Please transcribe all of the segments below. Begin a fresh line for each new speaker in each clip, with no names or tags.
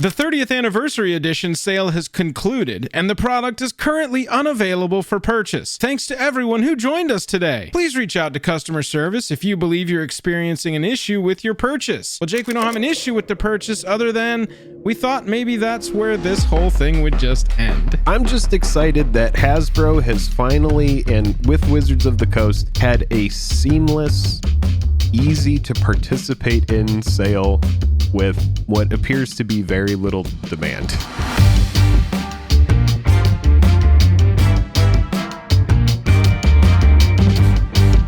The 30th anniversary edition sale has concluded, and the product is currently unavailable for purchase. Thanks to everyone who joined us today. Please reach out to customer service if you believe you're experiencing an issue with your purchase. Well, Jake, we don't have an issue with the purchase other than we thought maybe that's where this whole thing would just end.
I'm just excited that Hasbro has finally, and with Wizards of the Coast, had a seamless, easy to participate in sale with what appears to be very little demand.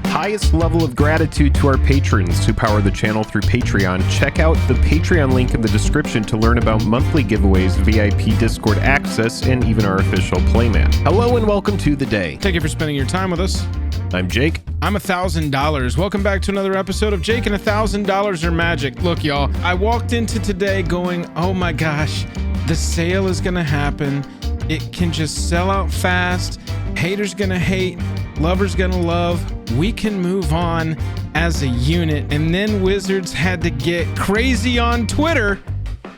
Highest level of gratitude to our patrons who power the channel through Patreon. Check out the Patreon link in the description to learn about monthly giveaways, VIP Discord access, and even our official playmat. Hello and welcome to the day.
Thank you for spending your time with us.
I'm Jake.
I'm $1,000. Welcome back to another episode of Jake and $1,000 are magic. Look, y'all, I walked into today going, oh my gosh, the sale is gonna happen. It can just sell out fast. Haters gonna hate, lovers gonna love. We can move on as a unit. And then Wizards had to get crazy on Twitter.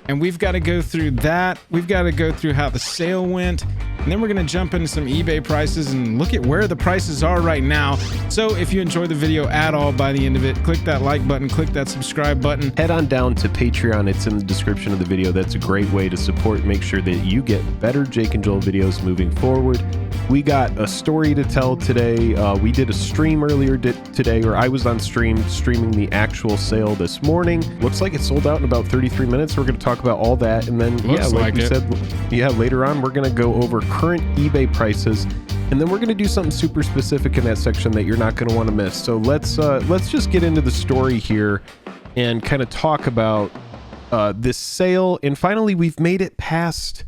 And we've got to go through that. We've got to go through how the sale went. And then we're going to jump into some eBay prices and look at where the prices are right now. So if you enjoy the video at all by the end of it, click that like button, click that subscribe button.
Head on down to Patreon. It's in the description of the video. That's a great way to support. Make sure that you get better Jake and Joel videos moving forward. We got a story to tell today. We did a stream earlier today, or I was on streaming the actual sale this morning. Looks like it sold out in about 33 minutes. We're going to talk about all that. And then, like we said, later on, we're going to go over current eBay prices. And then we're going to do something super specific in that section that you're not going to want to miss. So let's just get into the story here and kind of talk about this sale. And finally, we've made it past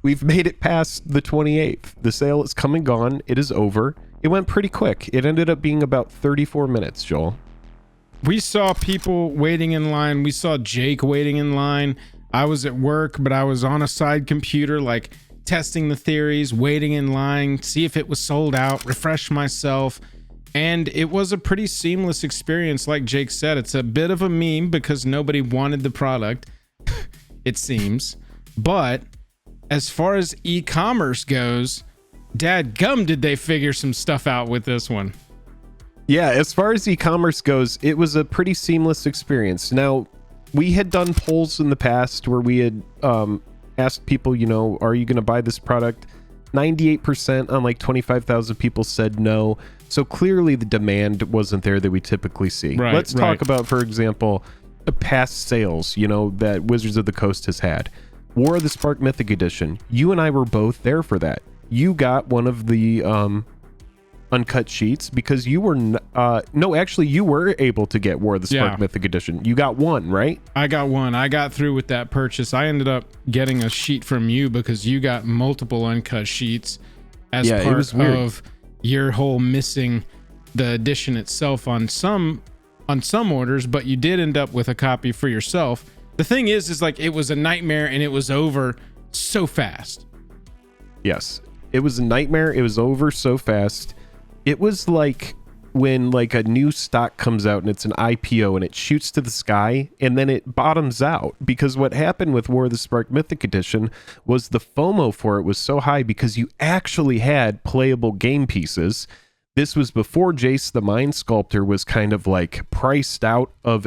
the 28th. The sale is come and gone. It is over. It went pretty quick. It ended up being about 34 minutes, Joel.
We saw people waiting in line. We saw Jake waiting in line. I was at work, but I was on a side computer, like testing the theories, waiting in line, see if it was sold out, refresh myself. And it was a pretty seamless experience. Like Jake said, it's a bit of a meme because nobody wanted the product, it seems. But as far as e-commerce goes, dadgum, did they figure some stuff out with this one.
Yeah, as far as e-commerce goes, it was a pretty seamless experience. Now, we had done polls in the past where we had asked people, are you going to buy this product? 98% on like 25,000 people said no. So clearly the demand wasn't there that we typically see.
Right,
Let's talk about, for example, the past sales, that Wizards of the Coast has had. War of the Spark Mythic Edition. You and I were both there for that. You got one of the uncut sheets because you were you were able to get War of the Spark Mythic Edition. You got one, right?
I got one. I got through with that purchase. I ended up getting a sheet from you because you got multiple uncut sheets as part of your whole missing the edition itself on some orders, but you did end up with a copy for yourself. The thing is like it was a nightmare and it was over so fast.
Yes, it was a nightmare. It was over so fast. It was like when like a new stock comes out and it's an IPO and it shoots to the sky and then it bottoms out, because what happened with War of the Spark Mythic Edition was the FOMO for it was so high because you actually had playable game pieces. This was before Jace the Mind Sculptor was kind of like priced out of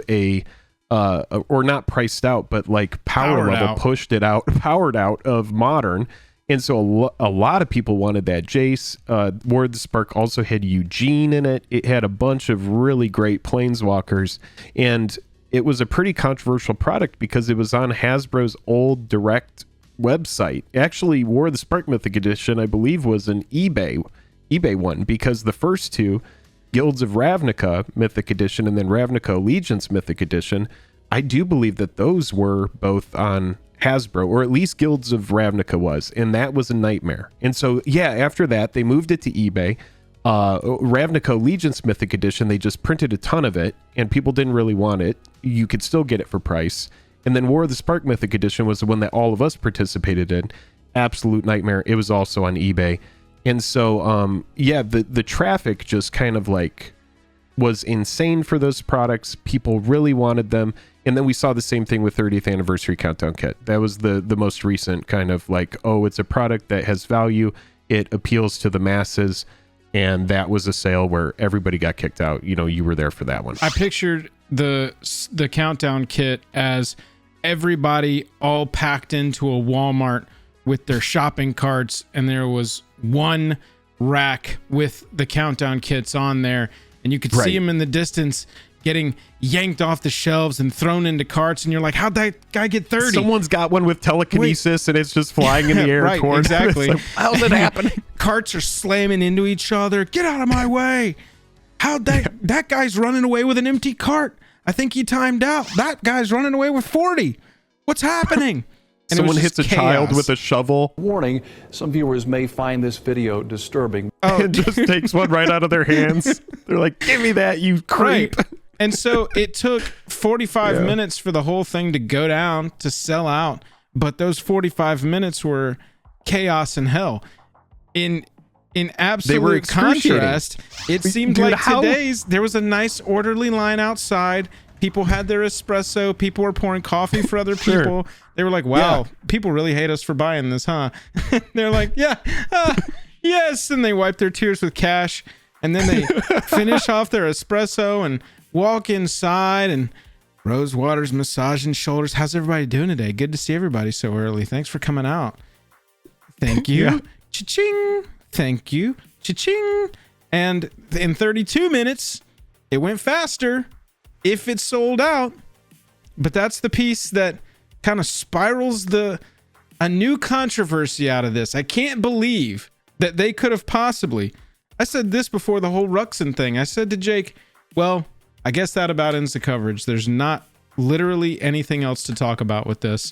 or not priced out, but like powered out of Modern. And so a lot of people wanted that Jace. War of the Spark also had Eugene in it. It had a bunch of really great Planeswalkers. And it was a pretty controversial product because it was on Hasbro's old direct website. Actually, War of the Spark Mythic Edition, I believe, was an eBay one, because the first two, Guilds of Ravnica Mythic Edition and then Ravnica Allegiance Mythic Edition, I do believe that those were both on Hasbro, or at least Guilds of Ravnica was, and that was a nightmare. And so after that they moved it to eBay. Ravnica Allegiance Mythic Edition, they just printed a ton of it and people didn't really want it. You could still get it for price. And then War of the Spark Mythic Edition was the one that all of us participated in. Absolute nightmare. It was also on eBay. And so the traffic just kind of like was insane for those products. People really wanted them. And then we saw the same thing with 30th anniversary countdown kit. That was the most recent kind of like, oh, it's a product that has value. It appeals to the masses. And that was a sale where everybody got kicked out. You know, you were there for that one.
I pictured the countdown kit as everybody all packed into a Walmart with their shopping carts, and there was one rack with the countdown kits on there, and you could see them in the distance getting yanked off the shelves and thrown into carts, and you're like, how'd that guy get 30?
Someone's got one with telekinesis and it's just flying in the air.
Right, exactly.
Like, how's it happening?
Carts are slamming into each other. Get out of my way. How'd that guy's running away with an empty cart? I think he timed out. That guy's running away with 40. What's happening? And
someone hits a child with a shovel.
Warning, some viewers may find this video disturbing.
Oh, it just takes one right out of their hands. They're like, give me that, you creep.
Right. And so it took 45 minutes for the whole thing to go down, to sell out. But those 45 minutes were chaos and hell. In absolute contrast, it seemed like today's, there was a nice orderly line outside. People had their espresso. People were pouring coffee for other people. Sure. They were like, wow, people really hate us for buying this, huh? They're like, yes. And they wipe their tears with cash. And then they finish off their espresso and walk inside, and Rosewater's massaging shoulders. How's everybody doing today? Good to see everybody so early. Thanks for coming out. Thank you. Yeah. Cha-ching. Thank you. Cha-ching. And in 32 minutes, it went faster if it sold out. But that's the piece that kind of spirals a new controversy out of this. I can't believe that they could have possibly. I said this before the whole Ruxin thing. I said to Jake, well, I guess that about ends the coverage. There's not literally anything else to talk about with this.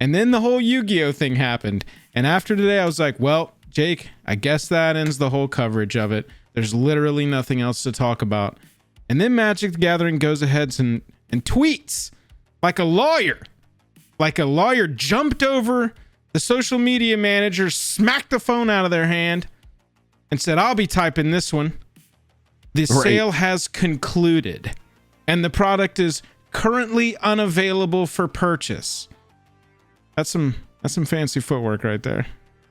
And then the whole Yu-Gi-Oh thing happened. And after today, I was like, well, Jake, I guess that ends the whole coverage of it. There's literally nothing else to talk about. And then Magic the Gathering goes ahead and tweets like a lawyer. Like a lawyer jumped over the social media manager, smacked the phone out of their hand, and said, I'll be typing this one. The sale has concluded, and the product is currently unavailable for purchase. That's some fancy footwork right there.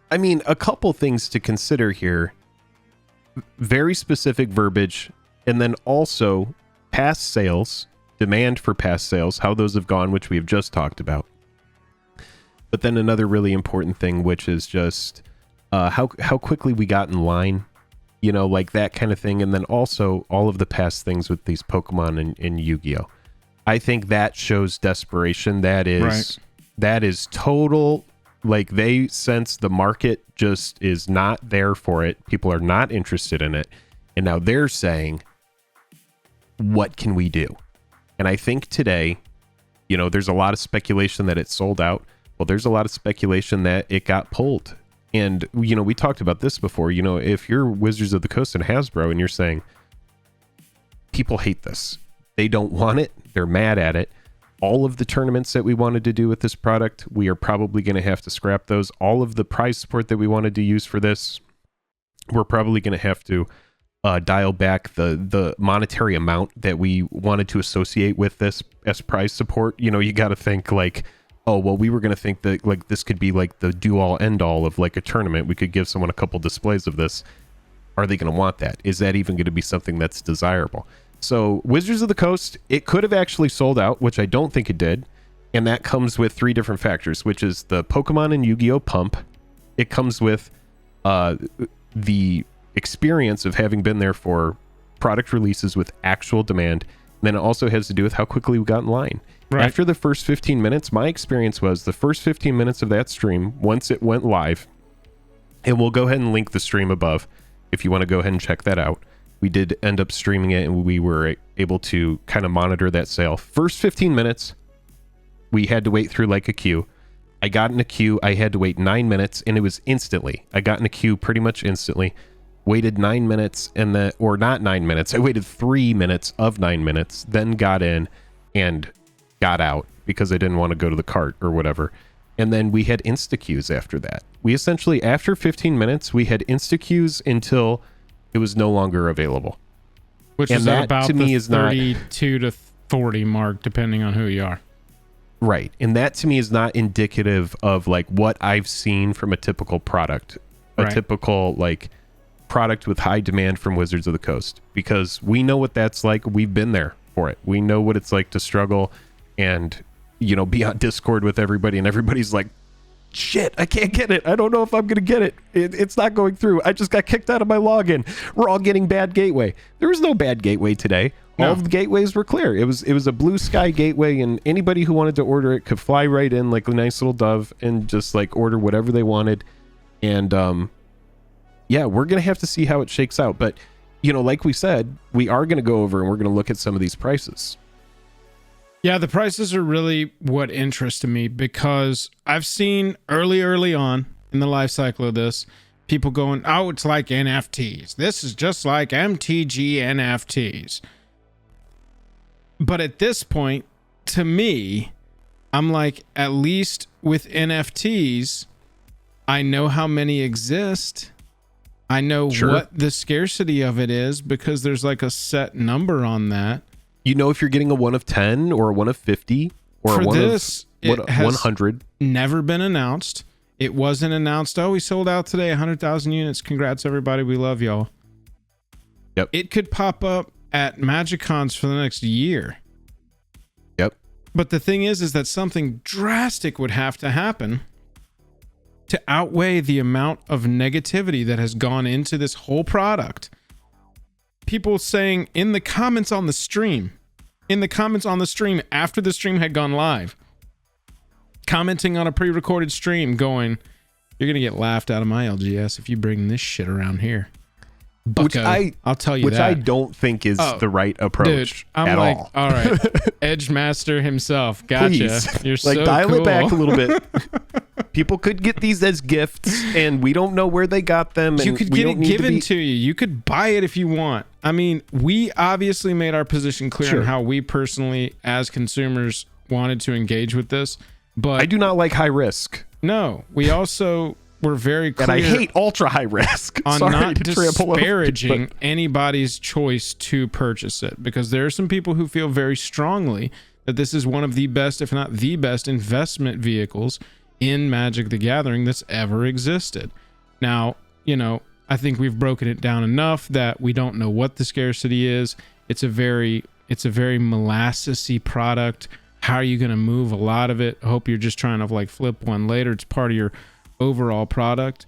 I mean, a couple things to consider here. Very specific verbiage, and then also past sales, demand for past sales, how those have gone, which we have just talked about. But then another really important thing, which is just how quickly we got in line. You know, like that kind of thing. And then also all of the past things with these Pokemon and Yu-Gi-Oh! I think that shows desperation. That is total, like they sense the market just is not there for it. People are not interested in it. And now they're saying, what can we do? And I think today, you know, there's a lot of speculation that it sold out. Well, there's a lot of speculation that it got pulled. And, you know, we talked about this before. You know, if you're Wizards of the Coast and Hasbro and you're saying, people hate this, they don't want it, they're mad at it. All of the tournaments that we wanted to do with this product, we are probably going to have to scrap those. All of the prize support that we wanted to use for this, we're probably going to have to dial back the monetary amount that we wanted to associate with this as prize support. You know, you got to think like, oh, well, we were going to think that like this could be like the do-all end-all of like a tournament. We could give someone a couple displays of this. Are they going to want that? Is that even going to be something that's desirable? So Wizards of the Coast, it could have actually sold out, which I don't think it did. And that comes with three different factors, which is the Pokemon and Yu-Gi-Oh! Pump. It comes with the experience of having been there for product releases with actual demand. And then it also has to do with how quickly we got in line. Right. After the first 15 minutes, my experience was the first 15 minutes of that stream, once it went live, and we'll go ahead and link the stream above if you want to go ahead and check that out. We did end up streaming it, and we were able to kind of monitor that sale. First 15 minutes, we had to wait through like a queue. I got in a queue. I had to wait 9 minutes, and it was instantly. I got in a queue pretty much instantly. Waited 9 minutes, or not 9 minutes. I waited 3 minutes of 9 minutes, then got in and got out because I didn't want to go to the cart or whatever. And then we had insta queues after that. We essentially, after 15 minutes, we had insta queues until it was no longer available.
Which is about to me is 32 to 40 mark, depending on who you are.
Right. And that to me is not indicative of like what I've seen from a typical product,
Right.
typical like product with high demand from Wizards of the Coast, because we know what that's like. We've been there for it. We know what it's like to struggle and, you know, be on Discord with everybody and everybody's like, shit, I can't get it. I don't know if I'm going to get it. It's not going through. I just got kicked out of my login. We're all getting bad gateway. There was no bad gateway today.
No.
All of the gateways were clear. It was a blue sky gateway, and anybody who wanted to order it could fly right in like a nice little dove and just like order whatever they wanted. And yeah, we're going to have to see how it shakes out. But, you know, like we said, we are going to go over and we're going to look at some of these prices.
Yeah, the prices are really what interests me, because I've seen early on in the life cycle of this, people going, oh, it's like NFTs. This is just like MTG NFTs. But at this point, to me, I'm like, at least with NFTs, I know how many exist. I know
Sure.
what the scarcity of it is, because there's like a set number on that.
You know, if you're getting a 1 of 10 or a 1 of 50 or
For
a 1
this,
of
it has
100.
Never been announced. It wasn't announced. Oh, we sold out today, 100,000 units. Congrats, everybody. We love y'all.
Yep.
It could pop up at MagicCons for the next year.
Yep.
But the thing is that something drastic would have to happen to outweigh the amount of negativity that has gone into this whole product. People saying in the comments on the stream after the stream had gone live, commenting on a pre-recorded stream going, you're going to get laughed out of my LGS if you bring this shit around here. Bucko, I'll tell you
which
that.
I don't think is the right approach
Dude, I'm
at
like,
all.
right, Edge Master himself. Gotcha.
Please,
You're
like
so
dial
cool.
it back a little bit. People could get these as gifts, and we don't know where they got them. And
You could
we
get
don't
it
need
given to you. You could buy it if you want. I mean, we obviously made our position clear
Sure.
on how we personally, as consumers, wanted to engage with this. But
I do not like high risk,
no, we also were very clear
and I hate ultra high risk.
on
Sorry
not
to trample over,
disparaging
but
anybody's choice to purchase it, because there are some people who feel very strongly that this is one of the best, if not the best, investment vehicles in Magic the Gathering that's ever existed. Now, you know, I think we've broken it down enough that we don't know what the scarcity is. It's a very molassesy product. How are you going to move a lot of it? I hope you're just trying to like flip one later. It's part of your overall product.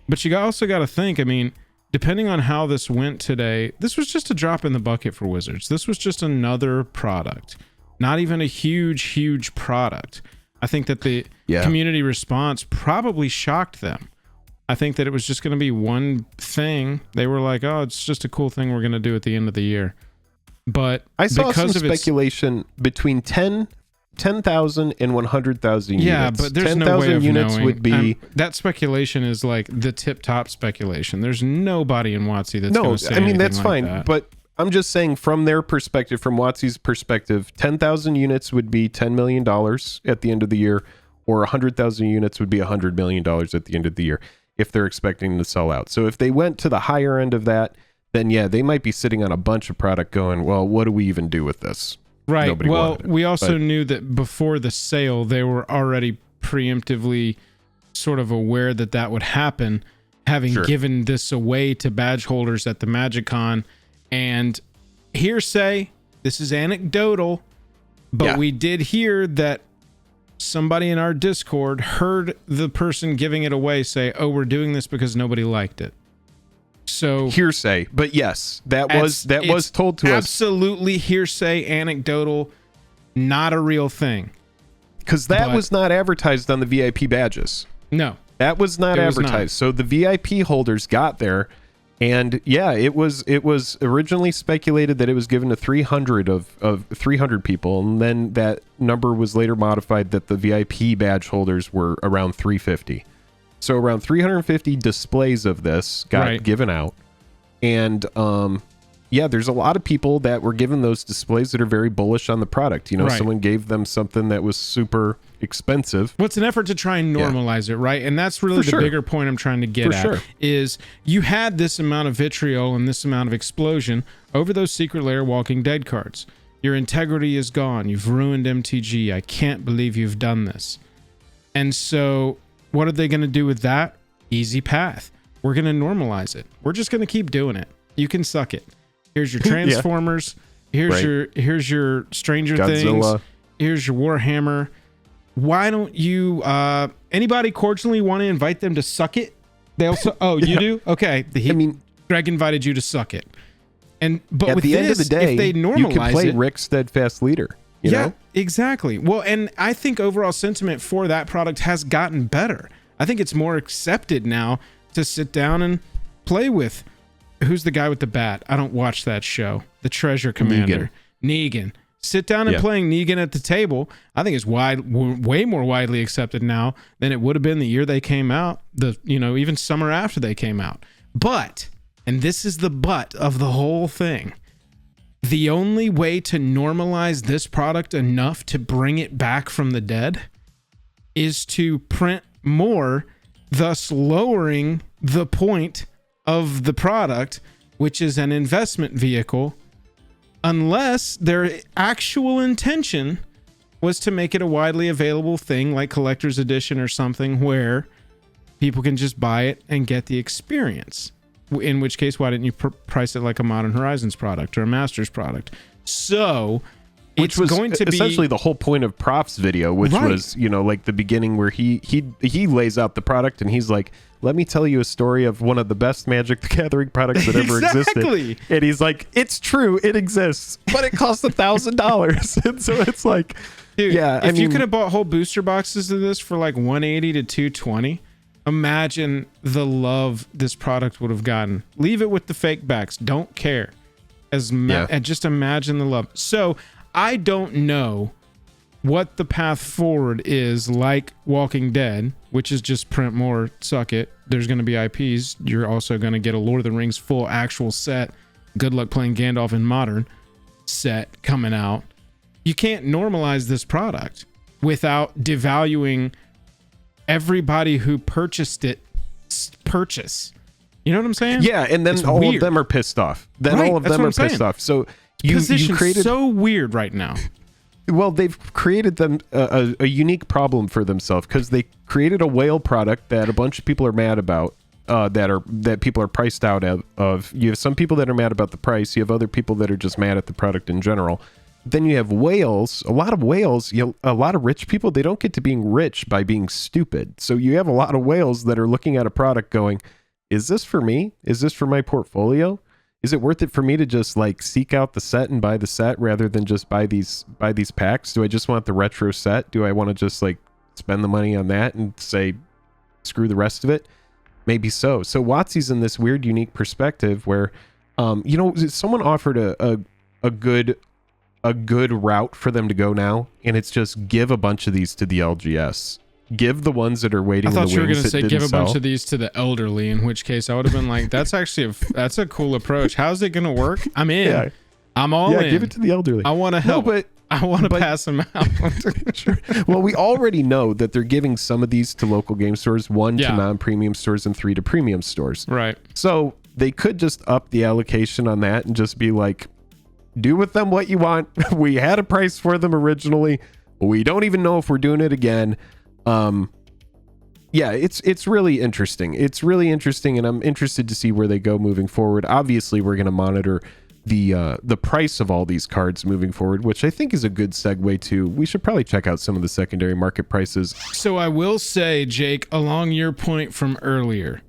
But you also got to think, I mean, depending on how this went today, this was just a drop in the bucket for Wizards. This was just another product, not even a huge product. I think that the community response probably shocked them. I think that it was just going to be one thing. They were like, oh, it's just a cool thing we're going to do at the end of the year. But
I saw some
because of
speculation between 10,000 and 100,000 units.
Yeah, but there's no way
10,000
of
units
knowing.
would be
that speculation is like the tip-top speculation. There's nobody in WotC that's going to say
I mean,
anything
that's
like
fine.
that.
But I'm just saying, from their perspective, from WotC's perspective, 10,000 units would be $10 million at the end of the year, or 100,000 units would be $100 million at the end of the year if they're expecting to sell out. So if they went to the higher end of that, then yeah, they might be sitting on a bunch of product going, well, what do we even do with this?
Right.
Nobody
Well,
wanted it.
we also
But
knew that before the sale, they were already preemptively sort of aware that that would happen, having
Sure.
given this away to badge holders at the MagicCon. And hearsay, this is anecdotal, but
Yeah.
we did hear that somebody in our Discord heard the person giving it away say, oh, we're doing this because nobody liked it. So
hearsay, but yes, that was
it's
told to us,
absolutely hearsay, anecdotal, not a real thing.
because that
but-
was not advertised on the VIP badges.
No.
That was not
It was
advertised.
not.
So the VIP holders got there, and yeah, it was originally speculated that it was given to 300 of 300 people, and then that number was later modified that the VIP badge holders were around 350. So around 350 displays of this got
Right.
given out, and yeah, there's a lot of people that were given those displays that are very bullish on the product. You know,
Right.
someone gave them something that was super expensive.
Well, it's an effort to try and normalize it, right? And that's really
For
the
sure.
bigger point I'm trying to get
For
at,
sure.
is you had this amount of vitriol and this amount of explosion over those secret lair Walking Dead cards. Your integrity is gone. You've ruined MTG. I can't believe you've done this. And so what are they going to do with that? Easy path. We're going to normalize it. We're just going to keep doing it. You can suck it. Here's your Transformers. Here's your Stranger
Godzilla.
Things. Here's your Warhammer. Why don't you anybody cordially want to invite them to suck it? They also you do? Okay. Greg invited you to suck it. But
at
with
the end of the day,
if they normalize
you can play
it,
Rick Steadfast Leader. You know?
Exactly. Well, and I think overall sentiment for that product has gotten better. I think it's more accepted now to sit down and play with. Who's the guy with the bat? I don't watch that show. The Treasure Commander. Negan. Sit down and playing Negan at the table. I think it's way more widely accepted now than it would have been the year they came out. Even summer after they came out. But, and this is the but of the whole thing, the only way to normalize this product enough to bring it back from the dead is to print more, thus lowering the point of the product, which is an investment vehicle, unless their actual intention was to make it a widely available thing like collector's edition or something where people can just buy it and get the experience. In which case, why didn't you price it like a Modern Horizons product or a Masters product? So
which was going to be essentially the whole point of Prof's video, which was, like the beginning where he lays out the product and he's like, let me tell you a story of one of the best Magic the Gathering products that ever existed. And he's like, it's true, it exists, but it costs $1,000. And so it's like,
dude, if you could have bought whole booster boxes of this for like $180 to $220, imagine the love this product would have gotten. Leave it with the fake backs. Don't care. And just imagine the love. So I don't know what the path forward is like Walking Dead, which is just print more, suck it. There's going to be IPs. You're also going to get a Lord of the Rings full actual set. Good luck playing Gandalf in Modern set coming out. You can't normalize this product without devaluing everybody who purchased it. You know what I'm saying?
Yeah, and then all of them are pissed off. All of them are pissed off. So you created
so weird right now.
Well, they've created them a unique problem for themselves because they created a whale product that a bunch of people are mad about. That people are priced out of. You have some people that are mad about the price. You have other people that are just mad at the product in general. Then you have whales. A lot of whales. A lot of rich people. They don't get to being rich by being stupid. So you have a lot of whales that are looking at a product going, "Is this for me? Is this for my portfolio? Is it worth it for me to just like seek out the set and buy the set rather than just buy these packs? Do I just want the retro set? Do I want to just like spend the money on that and say screw the rest of it?" Maybe so. So WotC's in this weird, unique perspective where, someone offered a good route for them to go now, and it's just give a bunch of these to the LGS. Give the ones that are waiting.
I thought you were going to say give a
sell.
bunch of these to the elderly, in which case I would have been like, that's actually that's a cool approach. How's it going to work? I'm in. Yeah. I'm all in.
Give it to the elderly.
I want to help. I want to pass them out.
Sure. Well, we already know that they're giving some of these to local game stores, 1 to non-premium stores, and 3 to premium stores.
Right.
So they could just up the allocation on that and just be like, do with them what you want. We had a price for them originally. We don't even know if we're doing it again. It's really interesting. It's really interesting, and I'm interested to see where they go moving forward. Obviously, we're going to monitor the price of all these cards moving forward, which I think is a good segue to, we should probably check out some of the secondary market prices.
So I will say, Jake, along your point from earlier,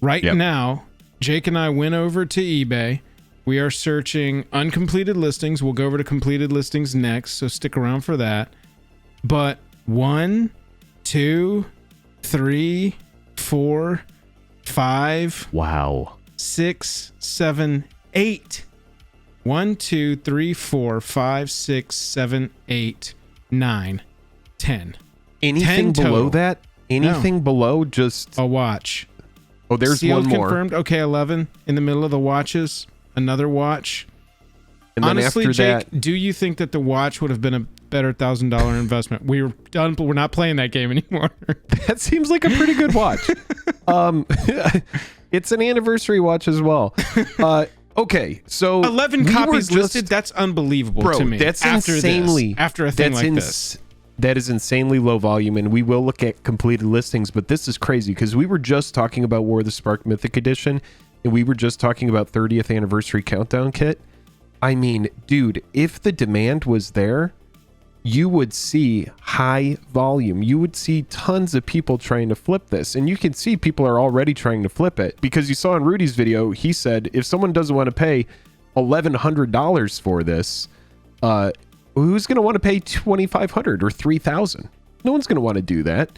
now, Jake and I went over to eBay. We are searching uncompleted listings. We'll go over to completed listings next, so stick around for that. But 1, 2, 3, 4, 5.
Wow.
6, 7, 8. 1, 2, 3, 4, 5, 6, 7, 8, 9, 10.
Anything
10
below
total.
that? Anything below just
a watch?
Oh, there's
Sealed
one more.
Confirmed. Okay, 11 in the middle of the watches. Another watch.
And then
honestly,
after
Jake,
that,
do you think that the watch would have been a better $1,000 investment? We're done, but we're not playing that game anymore.
That seems like a pretty good watch. It's an anniversary watch as well. Okay, so
11
we were
copies
just-
listed. That's unbelievable
Bro,
to me.
that's
after
insanely
after a thing like this.
That is insanely low volume, and we will look at completed listings, but this is crazy because we were just talking about War of the Spark Mythic Edition, and we were just talking about 30th Anniversary Countdown Kit. I mean, dude, if the demand was there, you would see high volume. You would see tons of people trying to flip this, and you can see people are already trying to flip it because you saw in Rudy's video, he said if someone doesn't want to pay $1,100 for this, who's going to want to pay $2,500 or $3,000? No one's going to want to do that.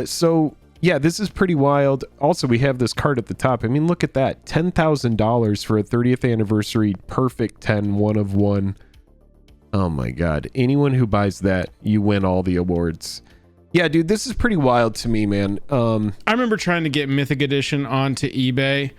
So yeah, this is pretty wild. Also, we have this card at the top. I mean, look at that, $10,000 for a 30th anniversary perfect 10 1 of 1. Oh my god. Anyone who buys that, you win all the awards. Yeah, dude, this is pretty wild to me, man.
I remember trying to get Mythic Edition onto eBay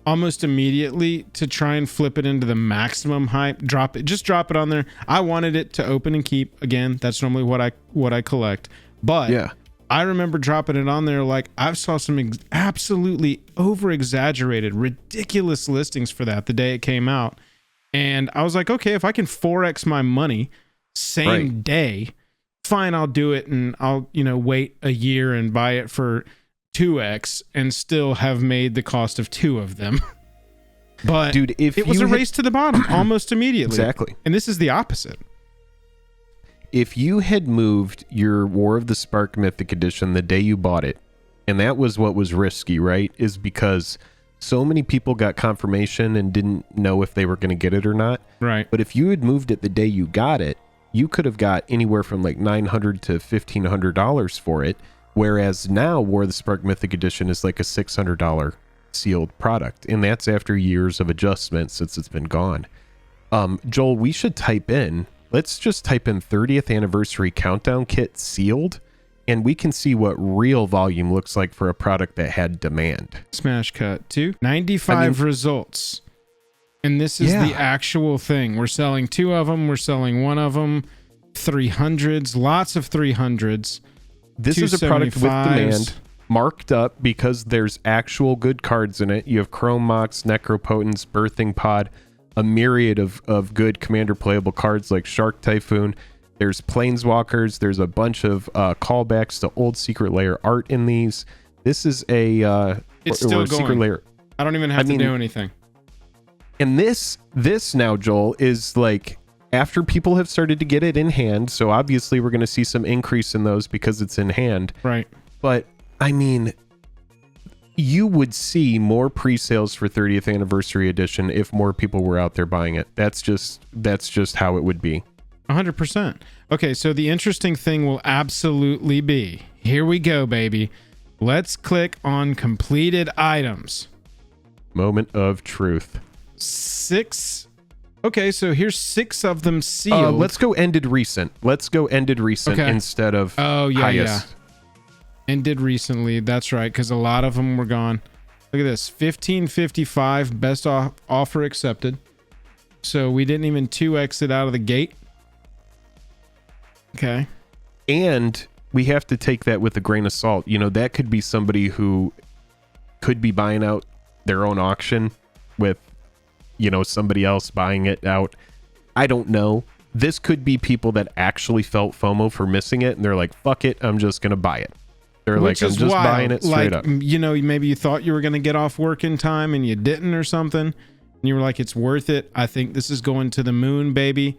almost immediately to try and flip it into the maximum hype. Just drop it on there. I wanted it to open and keep. Again, that's normally what I collect. But
yeah,
I remember dropping it on there. Like, I saw some absolutely over exaggerated, ridiculous listings for that the day it came out. And I was like, okay, if I can 4x my money same day, fine, I'll do it. And I'll, wait a year and buy it for 2x and still have made the cost of 2 of them. But
dude, if
it was a race to the bottom almost immediately.
Exactly.
And this is the opposite.
If you had moved your War of the Spark Mythic Edition the day you bought it, and that was what was risky, right? Is because so many people got confirmation and didn't know if they were going to get it or not.
Right.
But if you had moved it the day you got it, you could have got anywhere from like $900 to $1,500 for it. Whereas now War of the Spark Mythic Edition is like a $600 sealed product. And that's after years of adjustment since it's been gone. Joel, we should let's just type in 30th Anniversary Countdown Kit sealed, and we can see what real volume looks like for a product that had demand.
Smash cut to 95 results. And this is the actual thing. We're selling 2 of them. We're selling 1 of them. 300s, lots of 300s.
This is a product with demand, marked up because there's actual good cards in it. You have Chrome Mox, Necropotence, Birthing Pod, a myriad of good commander playable cards like Shark Typhoon. There's Planeswalkers. There's a bunch of callbacks to old Secret Lair art in these. This is
it's still going. Secret Lair. I don't even have to do anything.
And this now, Joel, is like after people have started to get it in hand. So obviously we're going to see some increase in those because it's in hand.
Right.
But I mean, you would see more pre-sales for 30th Anniversary Edition if more people were out there buying it. That's just how it would be.
100%. Okay, so the interesting thing will absolutely be, here we go, baby. Let's click on completed items.
Moment of truth.
6. Okay, so here's 6 of them sealed.
Let's go ended recent. Instead of highest.
Ended recently. That's right, because a lot of them were gone. Look at this. 1555 best offer accepted. So we didn't even 2x it out of the gate. Okay.
And we have to take that with a grain of salt. That could be somebody who could be buying out their own auction with, somebody else buying it out. I don't know. This could be people that actually felt FOMO for missing it, and they're like, fuck it, I'm just going to buy it. They're
Which
like, I'm just
wild.
buying it straight up.
Maybe you thought you were going to get off work in time and you didn't or something. And you were like, it's worth it. I think this is going to the moon, baby.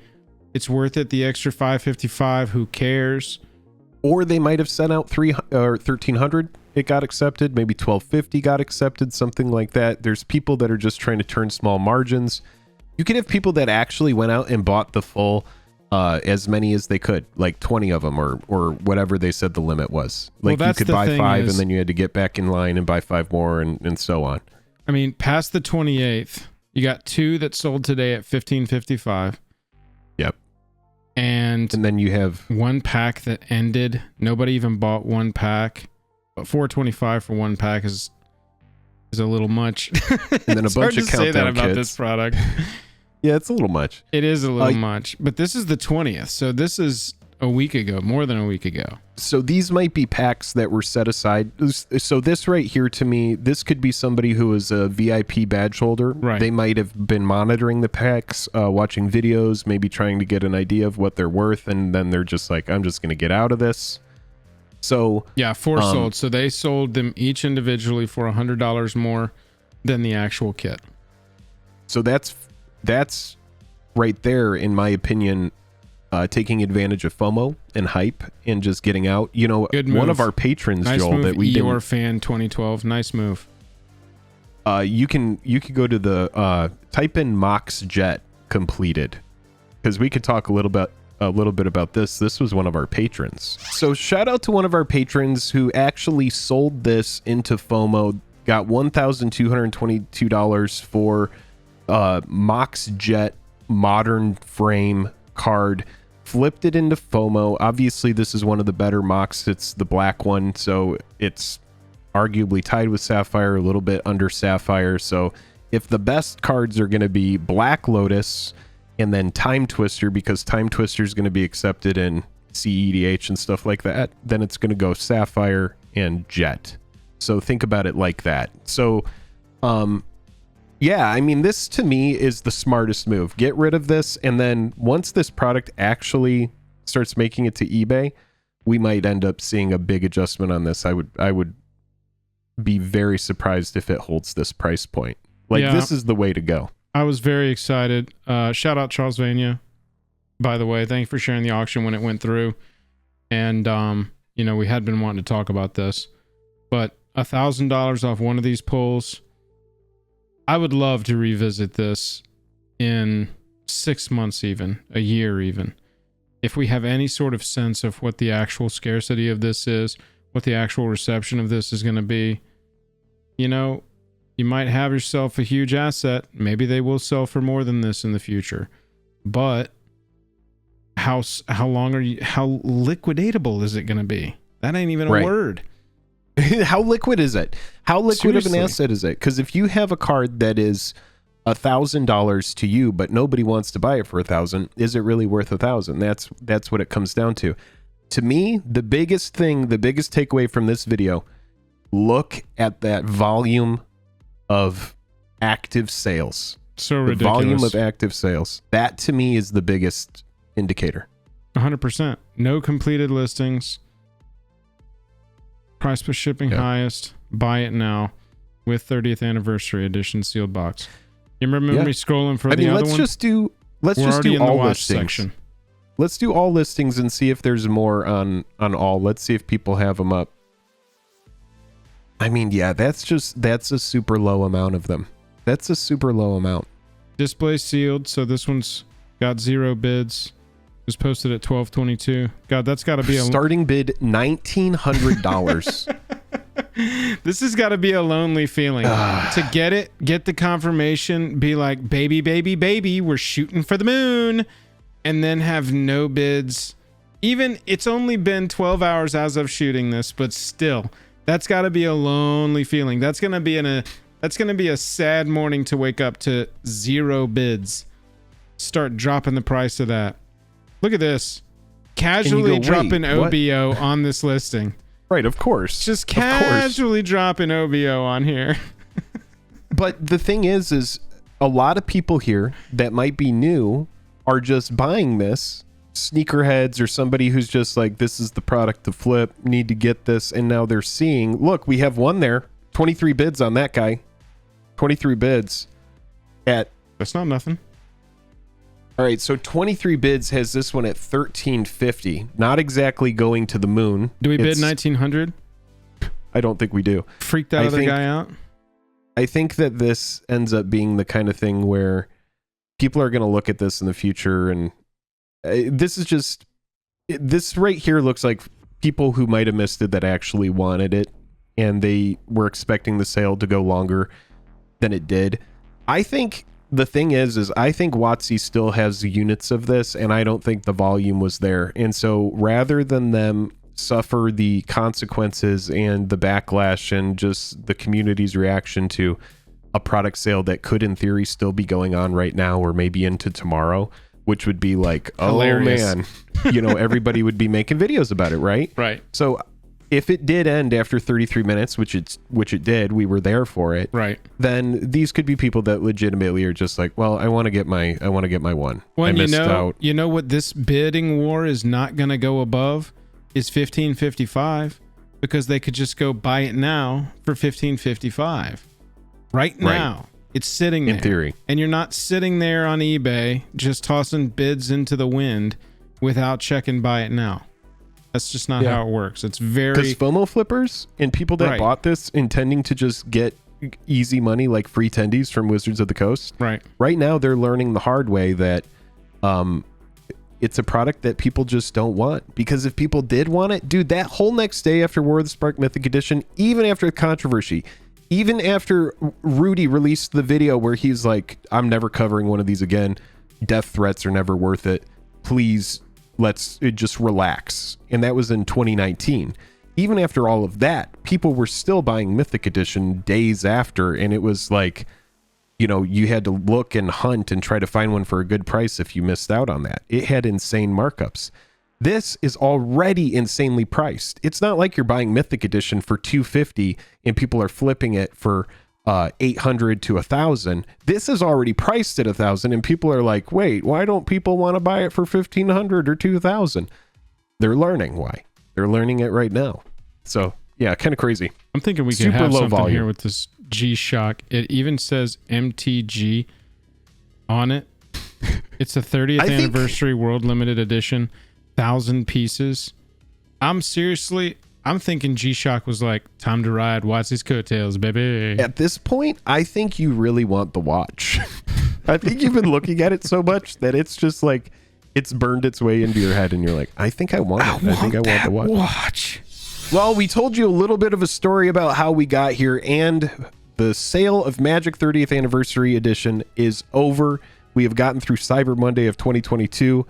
It's worth it. The extra 555. Who cares?
Or they might have sent out 1,300. It got accepted. Maybe 1,250 got accepted. Something like that. There's people that are just trying to turn small margins. You could have people that actually went out and bought the full, as many as they could, like 20 of them or whatever they said the limit was. Like you could buy 5 and then you had to get back in line and buy 5 more and so on.
I mean, past the 28th, you got 2 that sold today at 1555.
Yep.
And
then you have
1 pack that ended. Nobody even bought 1 pack. But 425 for 1 pack is a little much.
And then a bunch of countdown
say that about
kits.
this product.
Yeah, it's a little much.
It is a little much. But this is the 20th. So this is a week ago, more than a week ago.
So these might be packs that were set aside. So this right here, to me, this could be somebody who is a VIP badge holder.
Right.
They might have been monitoring the packs, watching videos, maybe trying to get an idea of what they're worth, and then they're just like, I'm just going to get out of this. So
yeah, 4 sold. So they sold them each individually for $100 more than the actual kit.
So that's right there, in my opinion, taking advantage of FOMO and hype and just getting out. You know, one of our patrons,
nice
Joel,
move,
that we didn't.
Eeyore fan 2012. Nice move.
You can go to the type in Mox Jet completed, because we could talk a little bit about this. This was one of our patrons. So shout out to one of our patrons who actually sold this into FOMO, got $1,222 for Mox Jet modern frame card, flipped it into FOMO. Obviously this is one of the better Mox. It's the black one, so it's arguably tied with Sapphire, a little bit under Sapphire. So if the best cards are going to be Black Lotus and then Time Twister, because Time Twister is going to be accepted in CEDH and stuff like that, then it's going to go Sapphire and Jet. So think about it like that. So yeah, I mean, this to me is the smartest move. Get rid of this, and then once this product actually starts making it to eBay, we might end up seeing a big adjustment on this. I would be very surprised if it holds this price point. Like,
yeah,
this is the way to go.
I was very excited. Shout out Charles Vania, by the way. Thank you for sharing the auction when it went through. And you know, we had been wanting to talk about this, but $1,000 off one of these pulls. I would love to revisit this in 6 months, even a year, even if we have any sort of sense of what the actual scarcity of this is, what the actual reception of this is going to be. You know, you might have yourself a huge asset. Maybe they will sell for more than this in the future, but how long are you, how liquidatable is it going to be? That ain't even a word.
How liquid is it? How liquid
Seriously.
of an asset is it? Because if you have a card that is $1,000 to you, but nobody wants to buy it for $1,000, is it really worth $1,000? That's what it comes down to. To me, the biggest takeaway from this video, look at that volume of active sales.
So
the
ridiculous.
volume of active sales. That to me is the biggest indicator.
100%. No completed listings. Price per shipping highest. Buy it now with 30th anniversary edition sealed box. You remember me scrolling for the other one?
Let's just do all listings.
Section.
Let's do all listings and see if there's more on all. Let's see if people have them up. I mean, yeah, that's a super low amount of them. That's a super low amount.
Display sealed, so this one's got 0 bids. It was posted at 12.22. God, that's got to be a
starting bid $1,900.
This has got to be a lonely feeling to get the confirmation, be like, baby, baby, baby, we're shooting for the moon, and then have no bids. Even it's only been 12 hours as of shooting this, but still, that's got to be a lonely feeling. That's gonna be a sad morning to wake up to 0 bids. Start dropping the price of that. Look at this. Casually dropping OBO on this listing.
Right, of course.
Just casually dropping OBO on here.
But the thing is a lot of people here that might be new are just buying this. Sneakerheads or somebody who's just like, this is the product to flip, need to get this. And now they're seeing, look, we have one there. 23 bids on that guy. 23 bids at...
That's not nothing.
All right, so 23 bids has this one at $1,350. Not exactly going to the moon.
Do we bid 1,900?
I don't think we do.
Freaked that other guy out? I
think that this ends up being the kind of thing where people are going to look at this in the future, and this right here looks like people who might have missed it that actually wanted it, and they were expecting the sale to go longer than it did. I think... The thing is I think WotC still has units of this, and I don't think the volume was there. And so rather than them suffer the consequences and the backlash and just the community's reaction to a product sale that could in theory still be going on right now or maybe into tomorrow, which would be like,
hilarious.
Oh man, everybody would be making videos about it, right?
Right.
So if it did end after 33 minutes, which it did, we were there for it.
Right.
Then these could be people that legitimately are just like, well, I want to get my one.
Well,
I missed out.
You know what this bidding war is not going to go above is 15.55, because they could just go buy it now for 15.55. Right now. It's sitting there.
In theory.
And you're not sitting there on eBay just tossing bids into the wind without checking buy it now. That's just not how it works. It's very...
Because FOMO flippers and people that
Right.
bought this intending to just get easy money like free tendies from Wizards of the Coast.
Right.
Right now, they're learning the hard way that it's a product that people just don't want. Because if people did want it, dude, that whole next day after War of the Spark Mythic Edition, even after the controversy, even after Rudy released the video where he's like, I'm never covering one of these again. Death threats are never worth it. Please, let's just relax. And that was in 2019. Even after all of that, people were still buying Mythic Edition days after. And it was like, you had to look and hunt and try to find one for a good price if you missed out on that. It had insane markups. This is already insanely priced. It's not like you're buying Mythic Edition for $250 and people are flipping it for $800 to $1,000. This is already priced at $1,000, and people are like, "Wait, why don't people want to buy it for $1,500 or $2,000?" They're learning why. They're learning it right now. So yeah, kind of crazy.
I'm thinking we could
Super
have
low
something
volume
here with this G-Shock. It even says MTG on it. It's a 30th anniversary World Limited Edition. 1,000 pieces. I'm thinking G-Shock was like, time to ride Watsy's coattails, baby.
At this point, I think you really want the watch. I think you've been looking at it so much that it's just like, it's burned its way into your head and you're like, I think I want it. I think I want the watch. Well, we told you a little bit of a story about how we got here, and the sale of Magic 30th Anniversary Edition is over. We have gotten through Cyber Monday of 2022.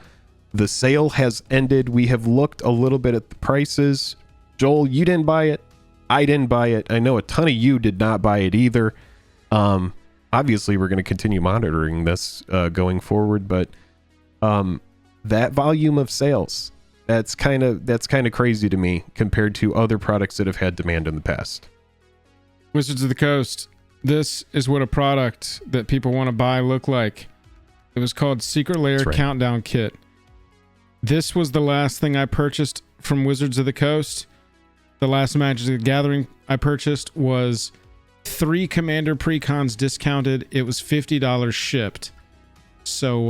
The sale has ended. We have looked a little bit at the prices. Joel, you didn't buy it. I didn't buy it. I know a ton of you did not buy it either. Obviously, we're going to continue monitoring this going forward, but that volume of sales, that's kind of crazy to me compared to other products that have had demand in the past.
Wizards of the Coast. This is what a product that people want to buy look like. It was called Secret Lair Countdown Kit. This was the last thing I purchased from Wizards of the Coast. The last Magic the Gathering I purchased was 3 Commander Precons discounted. It was $50 shipped. So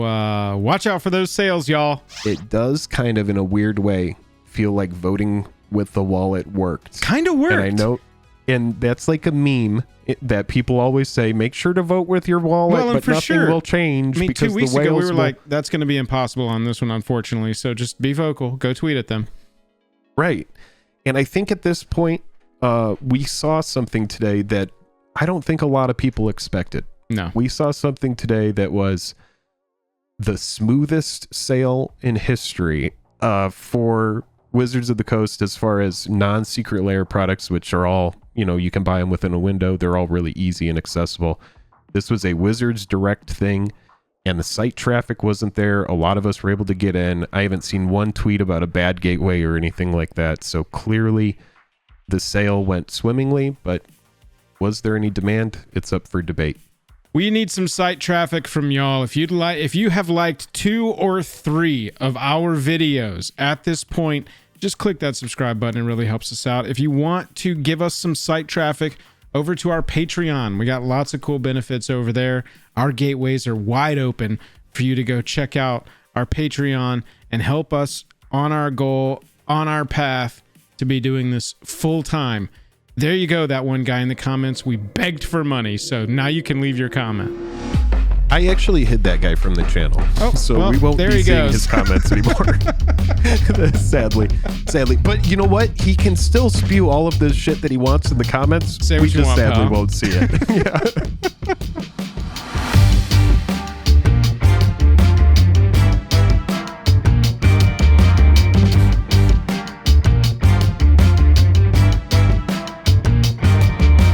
watch out for those sales, y'all.
It does kind of, in a weird way, feel like voting with the wallet worked.
Kind of worked.
And I know, and that's like a meme that people always say, make sure to vote with your wallet, but nothing will change.
I mean,
because
2 weeks
the
ago, we
whales
were like, that's going to be impossible on this one, unfortunately. So just be vocal. Go tweet at them.
Right. And I think at this point, we saw something today that I don't think a lot of people expected.
No.
We saw something today that was the smoothest sale in history for Wizards of the Coast as far as non-Secret Lair products, which are all, you can buy them within a window. They're all really easy and accessible. This was a Wizards Direct thing, and the site traffic wasn't there. A lot of us were able to get in. I haven't seen one tweet about a bad gateway or anything like that. So clearly the sale went swimmingly, but was there any demand? It's up for debate.
We need some site traffic from y'all. If you have liked 2 or 3 of our videos at this point, just click that subscribe button. It really helps us out. If you want to give us some site traffic, over to our Patreon. We got lots of cool benefits over there. Our gateways are wide open for you to go check out our Patreon and help us on our goal, on our path to be doing this full time. There you go, that one guy in the comments. We begged for money, so now you can leave your comment.
I actually hid that guy from the channel, so
well,
we won't
there
be
he
seeing
goes.
his comments anymore. Sadly. But you know what? He can still spew all of the shit that he wants in the comments.
Say what
we
you
just
want,
sadly
pal.
won't see it. Yeah.